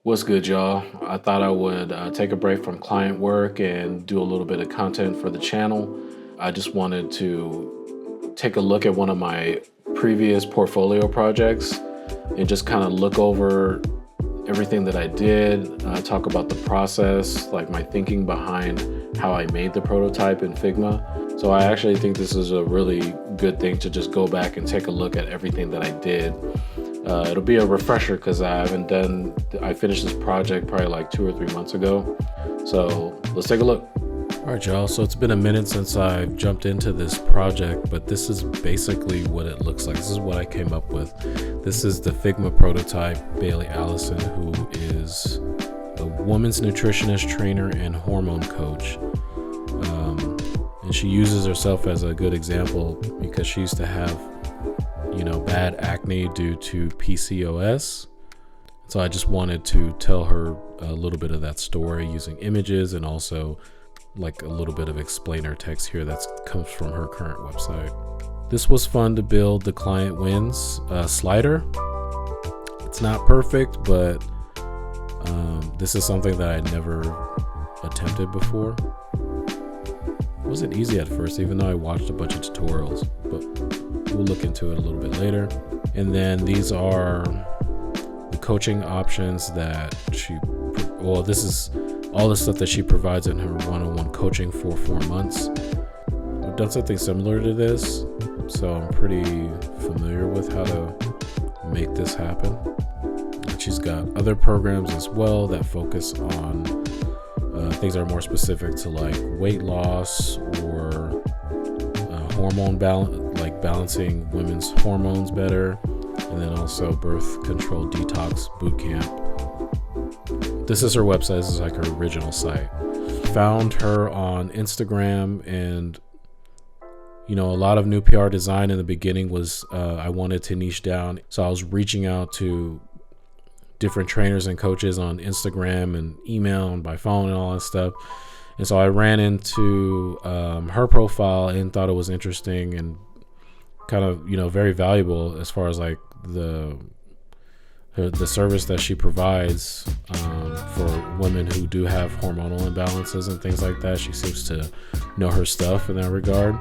What's good, y'all? I thought I would take a break from client work and do a little bit of content for the channel. I just wanted to take a look at one of my previous portfolio projects and just kind of look over everything that I did, talk about the process, like my thinking behind how I made the prototype in Figma. So I actually think this is a really good thing to just go back and take a look at everything that I did. It'll be a refresher because I finished this project probably like 2 or 3 months ago. So let's take a look. All right, y'all. So it's been a minute since I've jumped into this project, but this is basically what it looks like. This is what I came up with. This is the Figma prototype, Bailey Allison, who is a woman's nutritionist, trainer, and hormone coach. And she uses herself as a good example because she used to have bad acne due to PCOS. So I just wanted to tell her a little bit of that story using images and also like a little bit of explainer text here that comes from her current website. This was fun to build the client wins slider. It's not perfect, but this is something that I never attempted before. It wasn't easy at first, even though I watched a bunch of tutorials, but we'll look into it a little bit later. And then these are the coaching options that this is all the stuff that she provides in her one-on-one coaching for 4 months. I've done something similar to this, so I'm pretty familiar with how to make this happen. And she's got other programs as well that focus on things that are more specific to like weight loss or hormone balance, like balancing women's hormones better, and then also birth control detox boot camp. This is her website. This is like her original site. Found her on Instagram, and a lot of new PR design in the beginning was I wanted to niche down, so I was reaching out to different trainers and coaches on Instagram and email and by phone and all that stuff. And so I ran into her profile and thought it was interesting and kind of, very valuable as far as like the service that she provides for women who do have hormonal imbalances and things like that. She seems to know her stuff in that regard.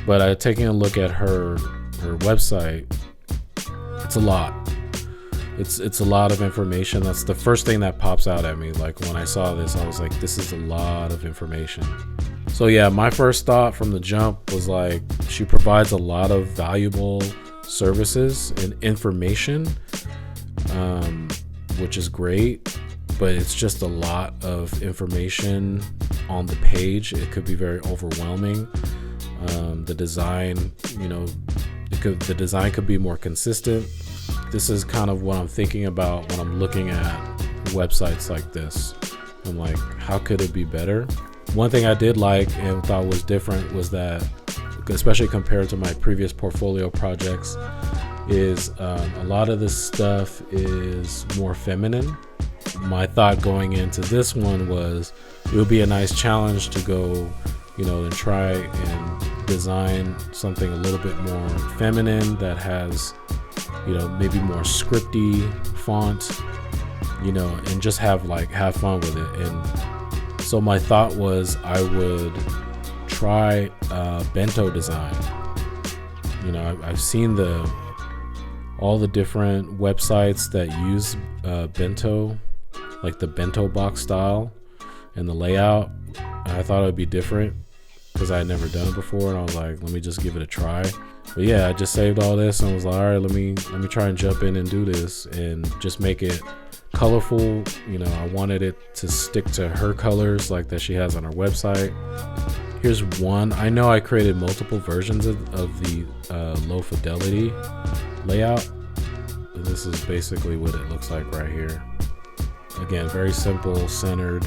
But taking a look at her website, it's a lot. It's a lot of information. That's the first thing that pops out at me. Like when I saw this, I was like, this is a lot of information. So yeah, my first thought from the jump was like, she provides a lot of valuable services and information, which is great, but it's just a lot of information on the page. It could be very overwhelming. The design, the design could be more consistent. This is kind of what I'm thinking about when I'm looking at websites like this. I'm like, how could it be better? One thing I did like and thought was different was that, especially compared to my previous portfolio projects, is a lot of this stuff is more feminine. My thought going into this one was it would be a nice challenge to go, and try and design something a little bit more feminine that has maybe more scripty font, and just have fun with it. And so my thought was I would try bento design. I've seen all the different websites that use bento, like the bento box style and the layout. And I thought it would be different because I had never done it before, and I was like, let me just give it a try. But yeah, I just saved all this and was like, all right, let me try and jump in and do this and just make it colorful. I wanted it to stick to her colors like that she has on her website. Here's one. I know I created multiple versions of the low fidelity layout. And this is basically what it looks like right here. Again, very simple, centered,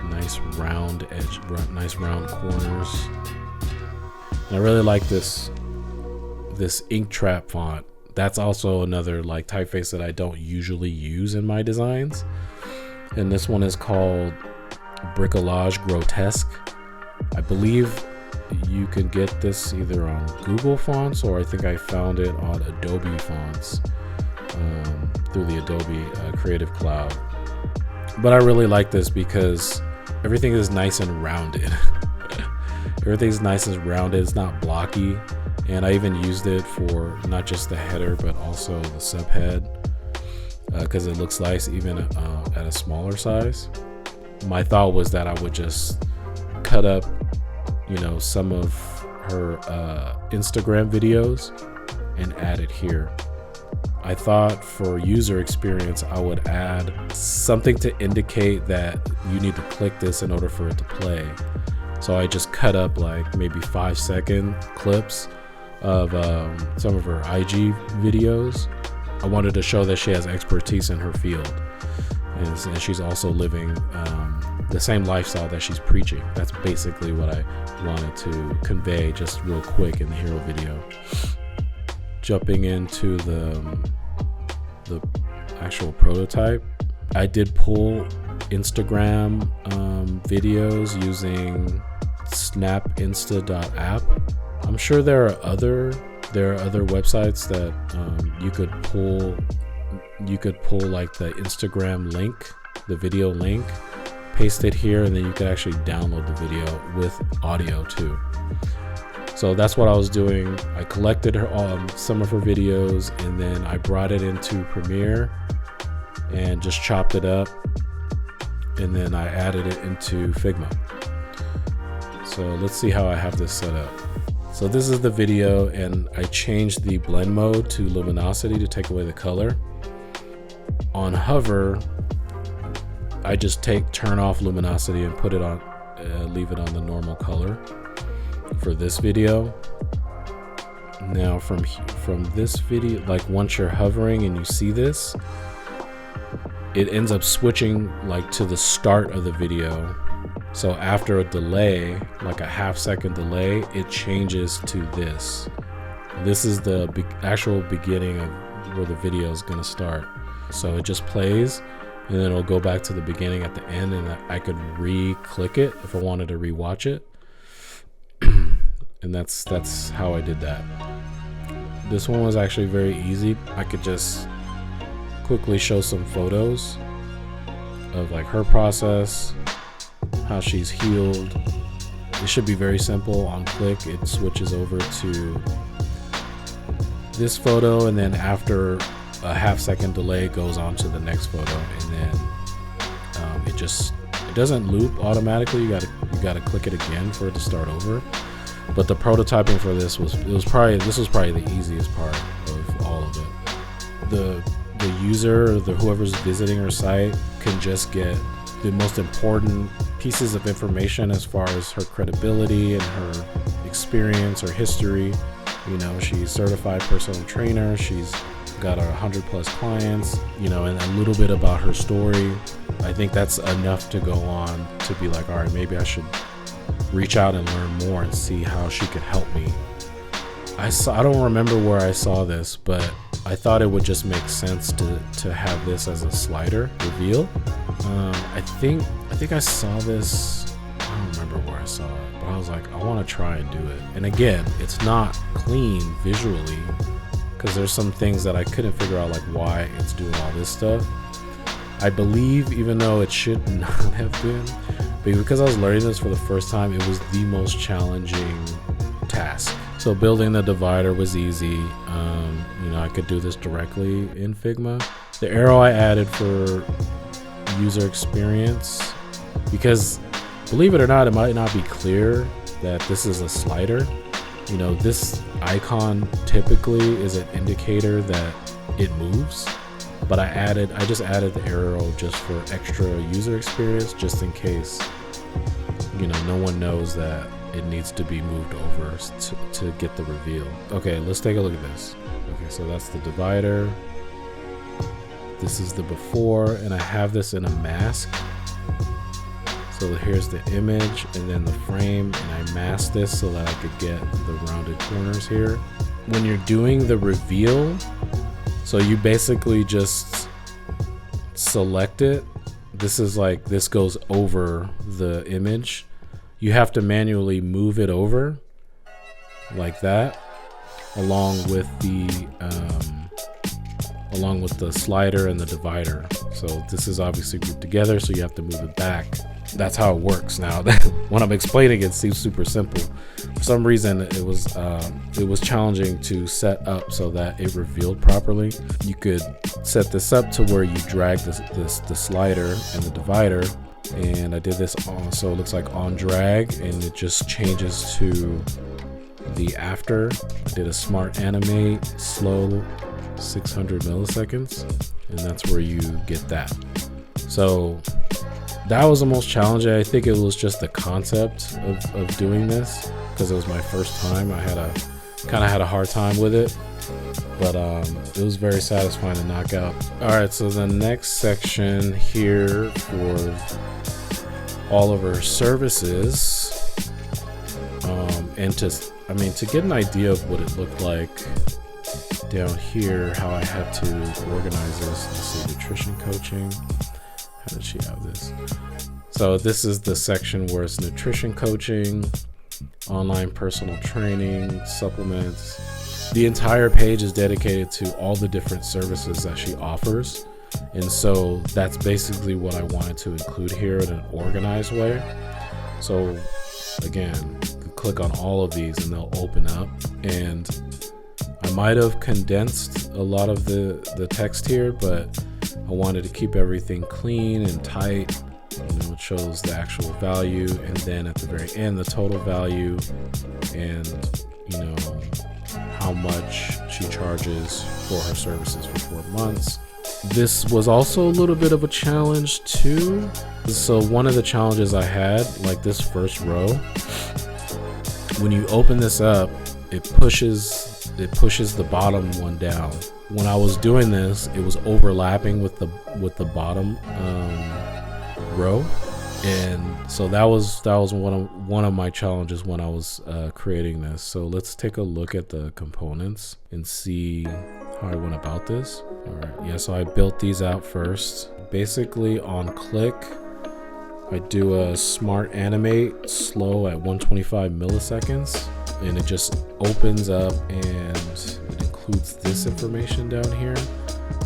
nice round edge, nice round corners. And I really like this ink trap font. That's also another like typeface that I don't usually use in my designs. And this one is called Bricolage Grotesque. I believe you can get this either on Google Fonts, or I think I found it on Adobe Fonts. through the Adobe Creative Cloud. But I really like this because everything is nice and rounded. Everything's nice and rounded. It's not blocky. And I even used it for not just the header, but also the subhead, because it looks nice even at a smaller size. My thought was that I would just cut up, some of her Instagram videos and add it here. I thought for user experience, I would add something to indicate that you need to click this in order for it to play. So I just cut up like maybe 5-second clips of some of her IG videos. I wanted to show that she has expertise in her field, and she's also living the same lifestyle that she's preaching. That's basically what I wanted to convey just real quick in the hero video. Jumping into the actual prototype, I did pull Instagram videos using snapinsta.app. I'm sure there are other websites that you could pull like the Instagram link, the video link, paste it here, and then you could actually download the video with audio too. So that's what I was doing. I collected some of her videos, and then I brought it into Premiere and just chopped it up, and then I added it into Figma. So let's see how I have this set up. So this is the video, and I changed the blend mode to luminosity to take away the color. On hover, I just turn off luminosity and put it on, leave it on the normal color for this video. Now from this video, like once you're hovering and you see this, it ends up switching like to the start of the video. So after a delay, like a 1/2 second delay, it changes to this. This is the actual beginning of where the video is going to start. So it just plays, and then it'll go back to the beginning at the end, and I could re-click it if I wanted to re-watch it. And that's how I did that. This one was actually very easy. I could just quickly show some photos of like her process, how she's healed. It should be very simple. On click, it switches over to this photo, and then after a 1/2 second delay, it goes on to the next photo, and then it doesn't loop automatically. You gotta click it again for it to start over. But the prototyping for this was probably the easiest part of all of it. The user, whoever's visiting her site, can just get the most important pieces of information as far as her credibility and her experience, her history. She's certified personal trainer. She's got 100+ clients, and a little bit about her story. I think that's enough to go on to be like, all right, maybe I should reach out and learn more and see how she could help me. I don't remember where I saw this, but I thought it would just make sense to have this as a slider reveal. I think I saw this. I don't remember where I saw it, but I was like, I want to try and do it. And again, it's not clean visually, because there's some things that I couldn't figure out, like why it's doing all this stuff. I believe, even though it should not have been, but because I was learning this for the first time, it was the most challenging task. So building the divider was easy. I could do this directly in Figma. The arrow I added for user experience, because believe it or not, it might not be clear that this is a slider. This icon typically is an indicator that it moves, but I just added the arrow just for extra user experience, just in case no one knows that it needs to be moved over to get the reveal. Okay, let's take a look at this. Okay, so that's the divider. This is the before, and I have this in a mask. So here's the image and then the frame, and I masked this so that I could get the rounded corners here. When you're doing the reveal, so you basically just select it. This goes over the image. You have to manually move it over like that, along with the along with the slider and the divider. So this is obviously grouped together, so you have to move it back. That's how it works. Now when I'm explaining it seems super simple. For some reason it was challenging to set up so that it revealed properly. You could set this up to where you drag the slider and the divider, and I did this on, so it looks like on drag, and it just changes to the after. I did a smart animate slow 600 milliseconds, and that's where you get that. So that was the most challenging. I think it was just the concept of doing this, because it was my first time. I kind of had a hard time with it, but it was very satisfying to knock out. All right, so the next section here for all of our services, and to get an idea of what it looked like down here, how I had to organize this. Let's see, nutrition coaching. How did she have this? So this is the section where it's nutrition coaching, online personal training, supplements. The entire page is dedicated to all the different services that she offers. And so that's basically what I wanted to include here in an organized way. So again, you can click on all of these and they'll open up. And I might have condensed a lot of the text here, but I wanted to keep everything clean and tight. It shows the actual value, and then at the very end, the total value, and how much she charges for her services for 4 months. This was also a little bit of a challenge too. So one of the challenges I had, like this first row, when you open this up, it pushes the bottom one down. When I was doing this, it was overlapping with the bottom row, and so that was one of my challenges when I was creating this. So let's take a look at the components and see how I went about this. All right, yeah, so I built these out first. Basically on click, I do a smart animate slow at 125 milliseconds, and it just opens up and it includes this information down here.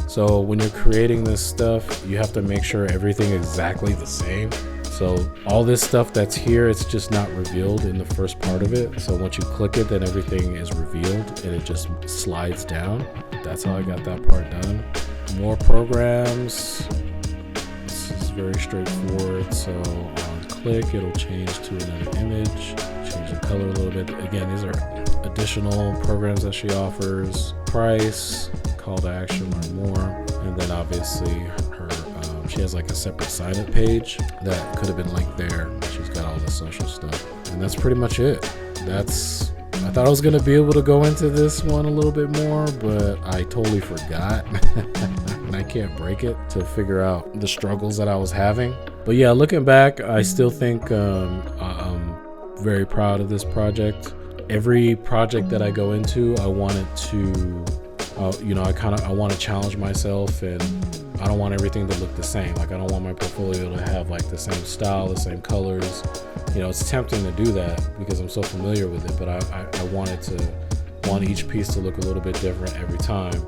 So when you're creating this stuff, you have to make sure everything is exactly the same. So all this stuff that's here, it's just not revealed in the first part of it. So once you click it, then everything is revealed and it just slides down. That's how I got that part done. More programs. This is very straightforward. So on click, it'll change to another image, change the color a little bit. Again, these are additional programs that she offers. Price, call to action, learn more, and then obviously her she has like a separate sign up page that could have been linked there. She's got all the social stuff, and that's pretty much it. I thought I was gonna be able to go into this one a little bit more, but I totally forgot and I can't break it to figure out the struggles that I was having. But yeah, looking back, I still think I'm very proud of this project. Every project that I go into, I want it to I want to challenge myself, and I don't want everything to look the same. Like, I don't want my portfolio to have like the same style, the same colors. It's tempting to do that because I'm so familiar with it, but I want each piece to look a little bit different every time.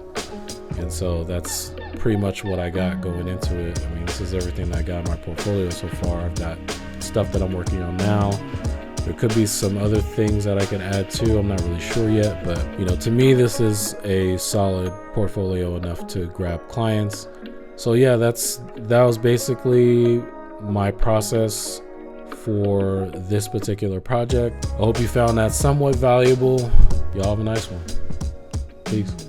And so that's pretty much what I got going into it. I mean, this is everything that I got in my portfolio so far. I've got stuff that I'm working on now. There could be some other things that I can add too. I'm not really sure yet, but to me, this is a solid portfolio enough to grab clients. So yeah, that was basically my process for this particular project. I hope you found that somewhat valuable. Y'all have a nice one. Peace.